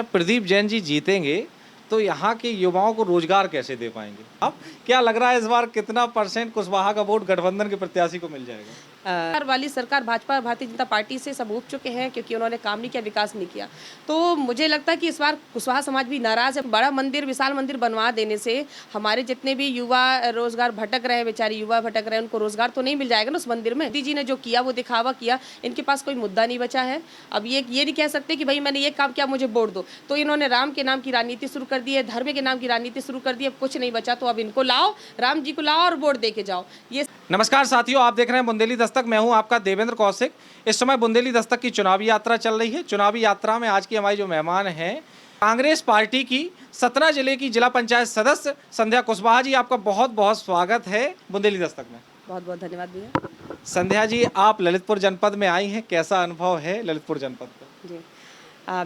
प्रदीप जैन जी जीतेंगे तो यहाँ के युवाओं को रोजगार कैसे दे पाएंगे? अब क्या लग रहा है इस बार कितना परसेंट कुशवाहा का वोट गठबंधन के प्रत्याशी को मिल जाएगा? वाली सरकार भाजपा भारतीय जनता पार्टी से सब उब चुके हैं क्योंकि उन्होंने काम नहीं किया, विकास नहीं किया। तो मुझे लगता है कि इस बार कुशवाहा समाज भी नाराज है। बड़ा मंदिर, विशाल मंदिर बनवा देने से हमारे जितने भी युवा रोजगार भटक रहे हैं, बेचारे युवा भटक रहे हैं, उनको रोजगार तो नहीं मिल जाएगा ना उस मंदिर में। मोदी जी ने जो किया वो दिखावा किया, इनके पास कोई मुद्दा नहीं बचा है। अब ये नहीं कह सकते कि भाई मैंने ये काम किया मुझे वोट दो। तो इन्होंने राम के नाम की राजनीति शुरू कर दी है, धर्म के नाम की राजनीति शुरू कर दी, अब कुछ नहीं बचा। तो अब इनको लाओ, राम जी को लाओ और वोट दे के जाओ। ये नमस्कार साथियों, आप देख रहे हैं बुंदेली दस्तक। मैं हूं आपका देवेंद्र कौशिक। इस समय बुंदेली दस्तक की चुनावी यात्रा चल रही है। चुनावी यात्रा में आज की हमारी जो मेहमान हैं, कांग्रेस पार्टी की सतना जिले की जिला पंचायत सदस्य संध्या कुशवाहा जी। आपका बहुत बहुत स्वागत है बुंदेली दस्तक में। बहुत बहुत धन्यवाद भैया। संध्या जी, आप ललितपुर जनपद में आई हैं, कैसा अनुभव है ललितपुर जनपद का? जी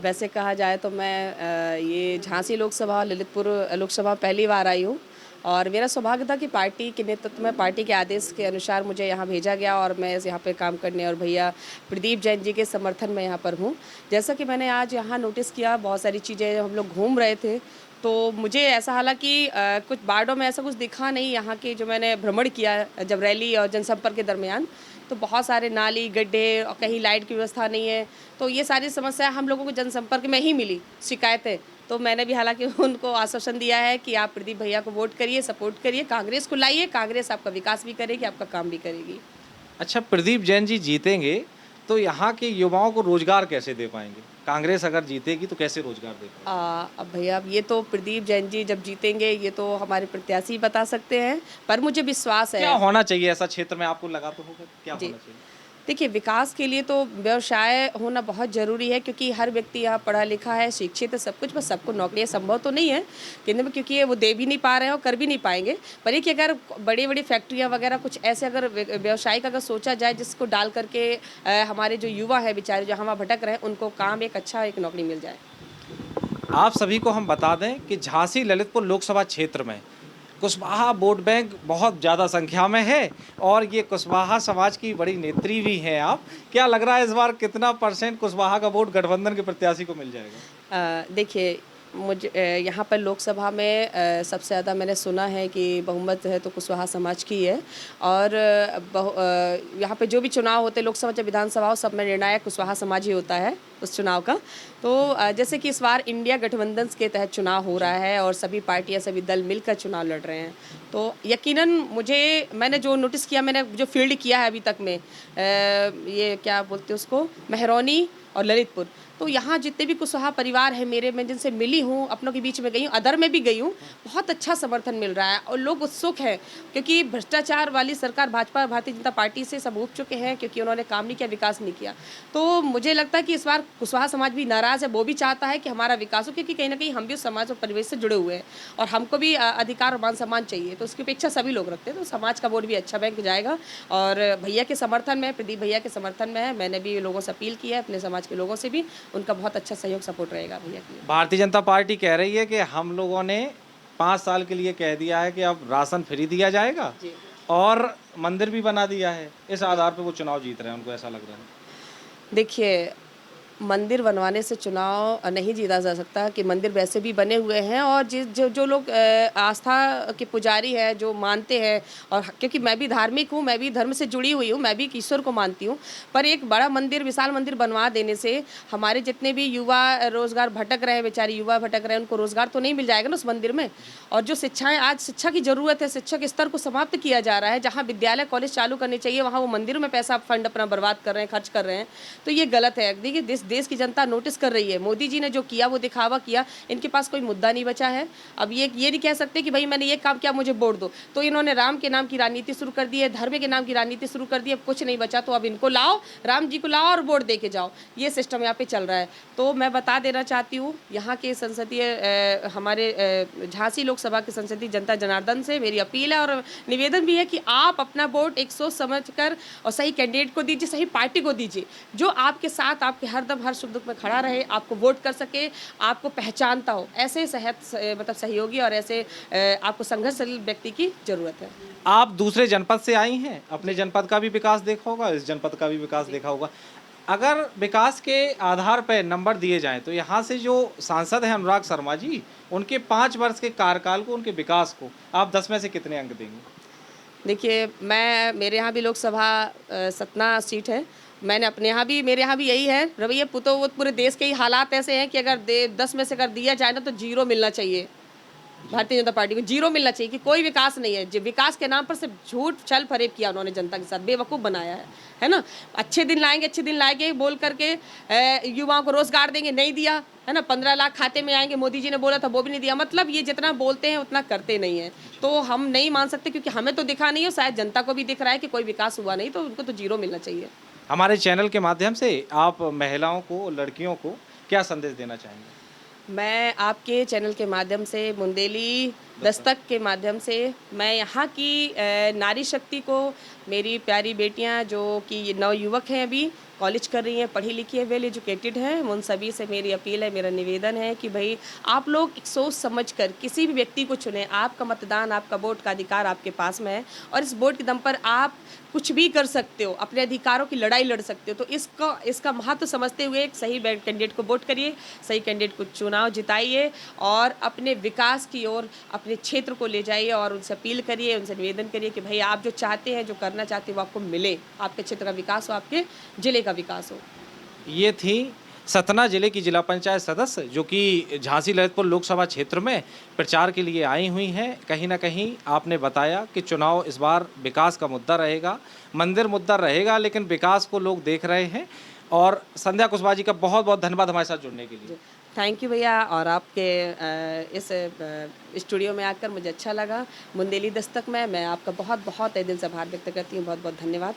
वैसे कहा जाए तो मैं ये झांसी लोकसभा, ललितपुर लोकसभा पहली बार आई हूँ और मेरा सौभाग्य था कि पार्टी के नेतृत्व में, पार्टी के आदेश के अनुसार मुझे यहाँ भेजा गया और मैं यहाँ पे काम करने और भैया प्रदीप जैन जी के समर्थन में यहाँ पर हूँ। जैसा कि मैंने आज यहाँ नोटिस किया, बहुत सारी चीज़ें हम लोग घूम रहे थे तो मुझे ऐसा, हालांकि कुछ वार्डों में ऐसा कुछ दिखा नहीं। यहाँ के जो मैंने भ्रमण किया जब रैली और जनसंपर्क के दरमियान, तो बहुत सारे नाली, गड्ढे और कहीं लाइट की व्यवस्था नहीं है। तो ये सारी समस्या हम लोगों को जनसंपर्क में ही मिली, शिकायतें। तो मैंने भी हालांकि उनको आश्वासन दिया है कि आप प्रदीप भैया को वोट करिए, सपोर्ट करिए, कांग्रेस को लाइए, कांग्रेस आपका विकास भी करेगी, आपका काम भी करेगी। अच्छा, प्रदीप जैन जी जीतेंगे तो यहाँ के युवाओं को रोजगार कैसे दे पाएंगे? कांग्रेस अगर जीतेगी तो कैसे रोजगार दे पाएंगे? अब भैया अब ये तो प्रदीप जैन जी जब जीतेंगे ये तो हमारे प्रत्याशी बता सकते हैं, पर मुझे विश्वास है। क्या होना चाहिए ऐसा क्षेत्र में, आपको लगा तो होगा, क्या होना चाहिए? देखिए, विकास के लिए तो व्यवसाय होना बहुत ज़रूरी है क्योंकि हर व्यक्ति यहाँ पढ़ा लिखा है, शिक्षित है, सब कुछ, बस सबको नौकरियाँ संभव तो नहीं है केंद्र में, क्योंकि ये वो दे भी नहीं पा रहे हैं और कर भी नहीं पाएंगे। पर ये कि अगर बड़ी बड़ी फैक्ट्रियाँ वगैरह कुछ ऐसे अगर व्यवसायिक अगर सोचा जाए जिसको डाल करके हमारे जो युवा है बेचारे जो वहाँ भटक रहे हैं उनको काम, एक अच्छा एक नौकरी मिल जाए। आप सभी को हम बता दें कि झांसी ललितपुर लोकसभा क्षेत्र में कुशवाहा वोट बैंक बहुत ज़्यादा संख्या में है और ये कुशवाहा समाज की बड़ी नेत्री भी हैं आप। क्या लग रहा है इस बार कितना परसेंट कुशवाहा का वोट गठबंधन के प्रत्याशी को मिल जाएगा? देखिए, मुझे यहाँ पर लोकसभा में सबसे ज़्यादा मैंने सुना है कि बहुमत है तो कुशवाहा समाज की है और यहाँ पे जो भी चुनाव होते हैं, लोकसभा चाहे विधानसभा हो, सब में निर्णायक कुशवाहा समाज ही होता है उस चुनाव का। तो जैसे कि इस बार इंडिया गठबंधन के तहत चुनाव हो रहा है और सभी पार्टियाँ, सभी दल मिलकर चुनाव लड़ रहे हैं, तो यकीनन मैंने जो नोटिस किया, मैंने जो फील्ड किया है अभी तक में, ये क्या बोलते हैं उसको, महरौनी और ललितपुर, तो यहाँ जितने भी कुशवाहा परिवार है मेरे, मैं जिनसे मिली हूँ, अपनों के बीच में गई हूँ, अदर में भी गई हूँ, बहुत अच्छा समर्थन मिल रहा है और लोग उत्सुक हैं क्योंकि भ्रष्टाचार वाली सरकार भाजपा भारतीय जनता पार्टी से सब उब चुके हैं क्योंकि उन्होंने काम नहीं किया, विकास नहीं किया। तो मुझे लगता है कि इस बार कुशवाहा समाज भी नाराज़ है, वो भी चाहता है कि हमारा विकास हो, क्योंकि कहीं ना कहीं हम भी उस समाज और परिवेश से जुड़े हुए हैं और हमको भी अधिकार और मान सम्मान चाहिए, तो उसकी अपेक्षा सभी लोग रखते हैं। तो समाज का वोट भी अच्छा बैंक जाएगा और भैया के समर्थन में, प्रदीप भैया के समर्थन में है। मैंने भी लोगों से अपील की है, अपने समाज के लोगों से भी, उनका बहुत अच्छा सहयोग सपोर्ट रहेगा भैया की। भारतीय जनता पार्टी कह रही है कि हम लोगों ने 5 साल के लिए कह दिया है कि अब राशन फ्री दिया जाएगा और मंदिर भी बना दिया है। इस आधार पर वो चुनाव जीत रहे हैं, उनको ऐसा लग रहा है। देखिए, मंदिर बनवाने से चुनाव नहीं जीता जा सकता कि मंदिर वैसे भी बने हुए हैं और जो लोग आस्था के पुजारी हैं, जो मानते हैं, और क्योंकि मैं भी धार्मिक हूँ, मैं भी धर्म से जुड़ी हुई हूँ, मैं भी ईश्वर को मानती हूँ, पर एक बड़ा मंदिर, विशाल मंदिर बनवा देने से हमारे जितने भी युवा रोजगार भटक रहे हैं, बेचारे युवा भटक रहे हैं, उनको रोजगार तो नहीं मिल जाएगा ना उस मंदिर में। और जो शिक्षाएँ, आज शिक्षा की ज़रूरत है, शिक्षा के स्तर को समाप्त किया जा रहा है, जहाँ विद्यालय कॉलेज चालू करने चाहिए वहाँ वो मंदिरों में पैसा फंड अपना बर्बाद कर रहे हैं, खर्च कर रहे हैं, तो ये गलत है। देखिए, देश की जनता नोटिस कर रही है, मोदी जी ने जो किया वो दिखावा किया, इनके पास कोई मुद्दा नहीं बचा है। अब ये नहीं कह सकते कि भाई मैंने ये काम किया मुझे वोट दो। तो इन्होंने राम के नाम की राजनीति शुरू कर दी है, धर्म के नाम की राजनीति शुरू कर दी है, अब कुछ नहीं बचा। तो अब इनको लाओ, राम जी को लाओ और वोट दे के जाओ, ये सिस्टम यहाँ पे चल रहा है। तो मैं बता देना चाहती हूँ, यहाँ के संसदीय हमारे झांसी लोकसभा के संसदीय जनता जनार्दन से मेरी अपील है और निवेदन भी है कि आप अपना वोट एक सोच समझ कर और सही कैंडिडेट को दीजिए, सही पार्टी को दीजिए, जो आपके साथ, आपके हरदम हर सुख दुख में खड़ा रहे, आपको वोट कर सके, आपको पहचानता हो। ऐसे मतलब सहयोगी और ऐसे आपको संघर्षशील व्यक्ति की जरूरत है। आप दूसरे जनपद से आई हैं, अपने जनपद का भी विकास देखा होगा, इस जनपद का भी विकास देखा होगा। अगर विकास के आधार पर नंबर दिए जाएं तो यहाँ से जो सांसद हैं अनुराग शर्मा जी, उनके 5 वर्ष के कार्यकाल को, उनके विकास को आप 10 में से कितने अंक देंगे? देखिए, मेरे यहाँ भी लोकसभा सतना सीट है। मैंने अपने यहाँ भी, मेरे यहाँ भी यही है रवैया। तो वो पूरे देश के ही हालात ऐसे हैं कि अगर 10 में से अगर दिया जाए ना तो 0 मिलना चाहिए। भारतीय जनता पार्टी को 0 मिलना चाहिए कि कोई विकास नहीं है। जो विकास के नाम पर सिर्फ झूठ छल फरेब किया उन्होंने, जनता के साथ बेवकूफ़ बनाया है ना। अच्छे दिन लाएंगे बोल करके युवाओं को रोजगार देंगे, नहीं दिया है ना। 15 लाख खाते में आएंगे, मोदी जी ने बोला था वो भी नहीं दिया। मतलब ये जितना बोलते हैं उतना करते नहीं है। तो हम नहीं मान सकते, क्योंकि हमें तो दिखा नहीं है, शायद जनता को भी दिख रहा है कि कोई विकास हुआ नहीं, तो उनको तो 0 मिलना चाहिए। हमारे चैनल के माध्यम से आप महिलाओं को, लड़कियों को क्या संदेश देना चाहेंगे? मैं आपके चैनल के माध्यम से, बुंदेली दस्तक के माध्यम से, मैं यहाँ की नारी शक्ति को, मेरी प्यारी बेटियाँ जो कि नवयुवक हैं, अभी कॉलेज कर रही हैं, पढ़ी लिखी है, वेल एजुकेटेड हैं, उन सभी से मेरी अपील है, मेरा निवेदन है कि भाई आप लोग एक सोच समझ कर किसी भी व्यक्ति को चुनें। आपका मतदान, आपका वोट का अधिकार आपके पास में है, और इस वोट के दम पर आप कुछ भी कर सकते हो, अपने अधिकारों की लड़ाई लड़ सकते हो। तो इसका महत्व समझते हुए एक सही कैंडिडेट को वोट करिए, सही कैंडिडेट को चुनाव जिताइए और अपने विकास की ओर अपने क्षेत्र को ले जाइए, और उनसे अपील करिए, उनसे निवेदन करिए कि भाई आप जो चाहते हैं, जो करना चाहते हैं, वो आपको मिले। आपके क्षेत्र का विकास हो, आपके जिले का विकास हो। ये थी सतना जिले की जिला पंचायत सदस्य जो कि झांसी ललितपुर लोकसभा क्षेत्र में प्रचार के लिए आई हुई हैं। कहीं ना कहीं आपने बताया कि चुनाव इस बार विकास का मुद्दा रहेगा, मंदिर मुद्दा रहेगा, लेकिन विकास को लोग देख रहे हैं। और संध्या कुशवाहा जी का बहुत बहुत धन्यवाद हमारे साथ जुड़ने के लिए। थैंक यू भैया, और आपके इस स्टूडियो में आकर मुझे अच्छा लगा। बुंदेली दस्तक में मैं आपका बहुत बहुत दिल से आभार व्यक्त करती हूँ। बहुत बहुत धन्यवाद।